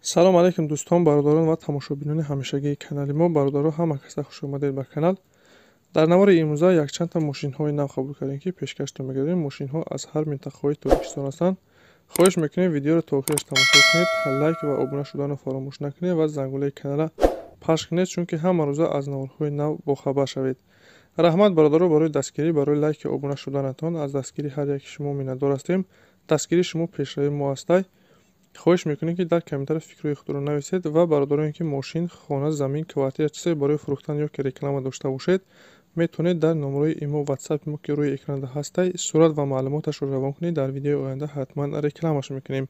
салом алейкум дӯстон, бародарон ва тамошобинони ҳамешагии канали мо. Бародаро ҳама каса хушомадед ба канал. Дар навори имрӯза якчандта мошинҳои нав қабул кардем, ки пешкаштон мегардем. Мошинҳо аз ҳар минтақаҳои Тоҷикистон ҳастанд. хоҳиш мекунем видеоро то охираш тамошо кунед, лайк ва обуна шуданро фаромӯш накунед ва зангулаи канала пахш кунед, чунки ҳама рӯза аз наворҳои нав бохабар шавед. раҳмат бародаро барои дастгирӣ, барои лайки обуна шуданатон. аз дастгирии ҳар яки шумо миннатдор ҳастем. дастгирии шумо пешравии мо ҳастай. хоҳиш мекунем ки дар комментариё фикрҳои худро нависед ва бародароне ки мошин, хона, замин, квартира чизе барои фурӯхтан ё ки реклама дошта бошед, метавонед дар номерои имо ватсапи мо ки рӯи экрана ҳастай сурат ва маълумоташро равон кунед. дар видеои оянда ҳатман рекламаш мекунем.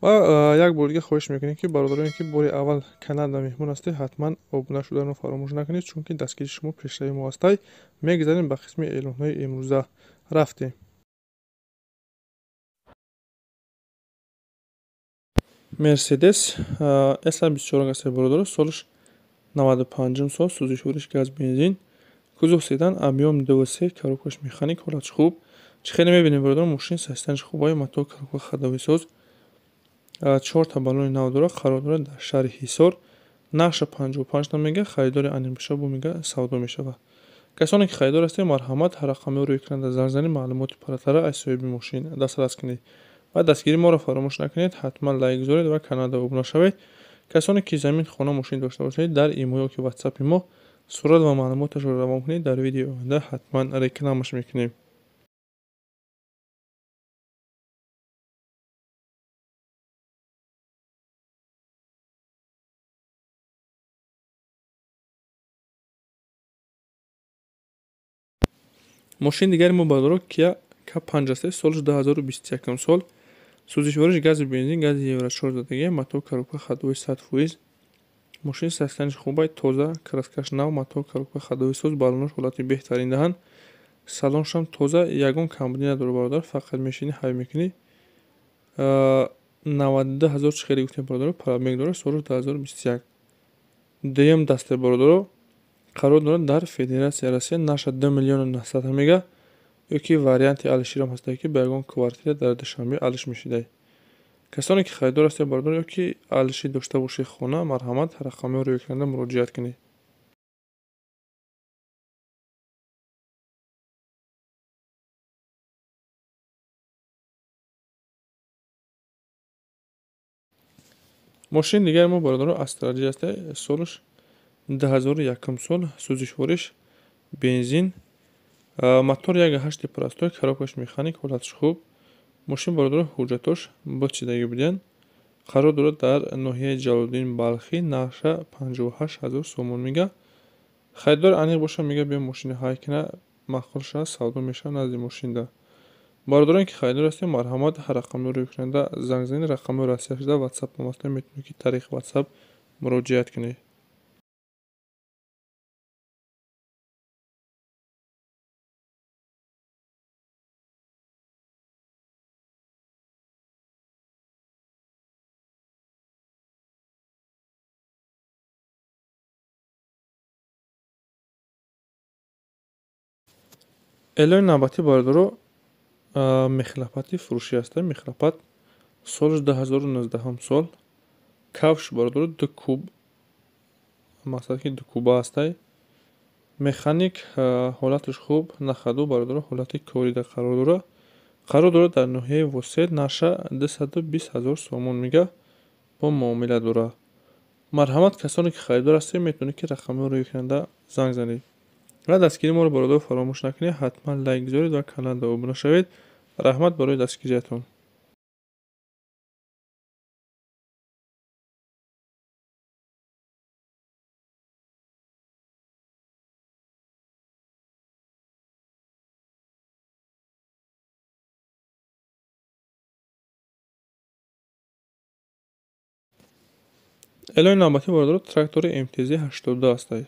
ва як бор дига хоҳиш мекунем ки бародароне ки бори аввал каналда меҳмон ҳастед, ҳатман обуна шуданро фаромӯш накунед, чунки дастгирии шумо пешравии мо ҳастай. мегузарем ба қисми эълонҳои имрӯза. рафтем. мерседес S24 ҳастад бародаро, солиш 95 сол, сӯзишвориш газ бензин, кузов седан, объем 2.3, коробкаш механик, ҳолатш хуб. чӣ хеле мебинем бародаро, мошин состояниш хубае, мотор, коробка ходовисоз, 4 та баллони нав дорад, қарор дорад дар шаҳри Ҳисор. нақша 55 мега, харидори анил боша бо мега савдо мешавад. касоне ки харидор ҳастед, марҳамат, рақамҳои рӯи экрана занг занед, маълумоти паратара аз соҳиби мошин дастрас кунед ва дастгирии моро фаромӯш накунед. ҳатман лайк гузоред ва каналда обуна шавед. касоне ки замин, хона, мошин дошта бошед, дар имо ё ки ватсапи мо сурат ва маълумоташро равон кунед. дар видеои оянда ҳатман рекламаш мекунем. мошини дигари мо бародаро Kia K5 ҳастед, солиш 2021 сол, сӯзишвориш гази бензин, гази Евро 4 задагӣ, мотор, коробка ходовӣ 100%. мошин состояниш хубай, тоза, краскаш нав, мотор, коробка ходовисоз, баллонаш ҳолати беҳтарин даҳанд, салоншам тоза, ягон камбудӣ надорад бародар, фақат мешини ҳайв мекунӣ. 92000 чӣ хеле гуфтем бародаро, пробег дорад, солиш 2021. дуюм дасте бародаро, қарор дорад дар Федератсияи Россия, наша 2 миллион 900 мега, ё ки варианти алиширам ҳастае, ки ба ягон квартира дар Душанбе алиш мешидай. касоне ки харидор ҳастед бародаро, ё ки алишӣ дошта бошед хона, марҳамат, рақамҳои рӯи экрана муроҷиат кунед. мошини дигари мо бародаро Астраҷи ҳастед, солиш 2001 сол, сӯзишвориш бензин, мотор 1.8 простой, коробкаш механик, ҳолатш хуб. мошин бародаро ҳуҷҷатош бочидагӣ буданд. қарор дорад дар ноҳияи Ҷалолиддин Балхӣ, нақша 58000 сомон мега. харидор аниқ боша, мега биё мошини ҳай кина, махқул шавад, савдо мешавад назди мошинда. бародароне ки харидор ҳастед, марҳамат, рақамҳои рӯи экрана занг занед, рақамҳои расияшуда ватсап ном ҳастанд, метавонед ки тариқи ватсап муроҷиат кунед. эълони навбатӣ бародаро, мехлапати фурӯшӣ ҳастад. мехлапат солиш 2019 сол, кафш бародаро 2 куб, мақсад ки 2 куба ҳастай. механик, ҳолаташ хуб, нахаду бародаро ҳолати корида қарор дорад. қарор дорад дар ноҳияи Восед, наша 220000 сомон мега, бо муомила дорад. марҳамат, касоне ки харидор ҳастед, метавонед ки рақамҳои рӯи экрана занг занед ва дастгирии моро бародаро фаромӯш накунед. ҳатман лайк гузоред ва каналда обуна шавед. раҳмат барои дастгириятон. эълони навбатӣ бародаро трактори МТЗ 82 ҳастад.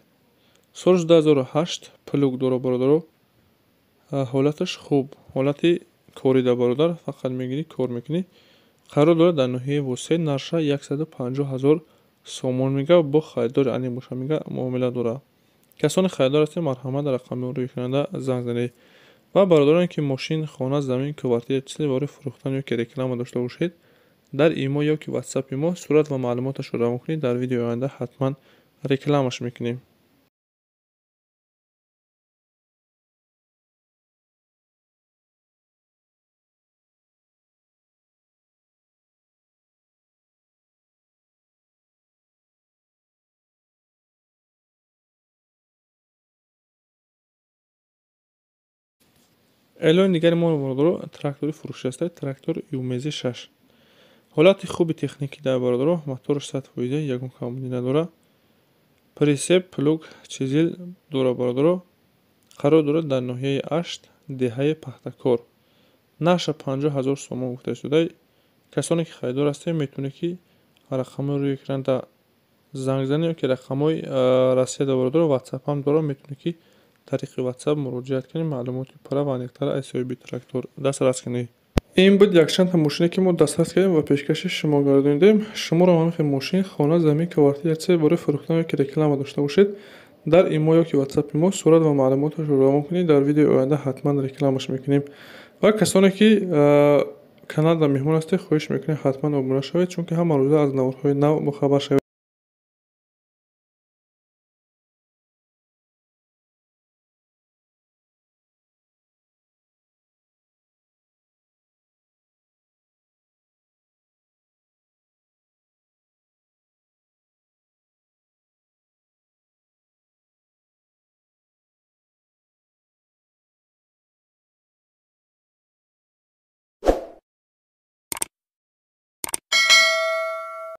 солиш 2008, плуг дорад бародаро, ҳолаташ хуб, ҳолати корида бародар, фақат мегирӣ, кор мекунӣ. қарор дорад дар ноҳияи Восед, наша 150000 сомон мега, бо харидори аниқ боша, мега муомила дорад. касоне харидор ҳастед, марҳамат, рақамҳои рӯи экрана занг занед ва бародароне ки мошин, хона, замин, квартира чизе барои фурӯхтан ё ки реклама дошта бошед, дар имо ё ки ватсапи мо сурат ва маълумоташро равон кунед. Дар видеои оянда ҳатман рекламаш мекунем. эълони дигари мо бародаро трактори фурӯшида аст. Трактор Юмези 6. ҳолати хуби техникӣ бародаро, мотори 100%, ягон камбудӣ надорад. Присеп, плуг, чизил дорад бародаро. Қарор дорад дар ноҳияи Ашт, деҳаи Пахтакор. Наша 50 000 сомон гуфта истодаи. Касоне ки харидор ҳастед, метавонед ки рақамҳои рӯи экран занг занед, ё ки рақамҳои Россияда бародаро ватсап ҳам дорад. Метавонед ки тариқи ватсап муроҷиат кунед, маълумоти пурра ва аниқтар аз соҳиби трактор дастрас кунед. ин буд якчандта мошине ки мо дастрас кардем ва пешкаши шумо гардонидем. Шуморо мамехем мошин, хона, замин, квартира чизе бораи фурӯхтан ё ки реклама дошта бошед, дар имо ё ки ватсапи мо сурат ва маълумоташро равон кунед. Дар видеои оянда ҳатман рекламаш мекунем. ва касоне ки каналда меҳмон ҳастед, хоҳиш мекунем ҳатман обуна шавед, чунки ҳама рӯза аз наворҳои нав бохабар шавед.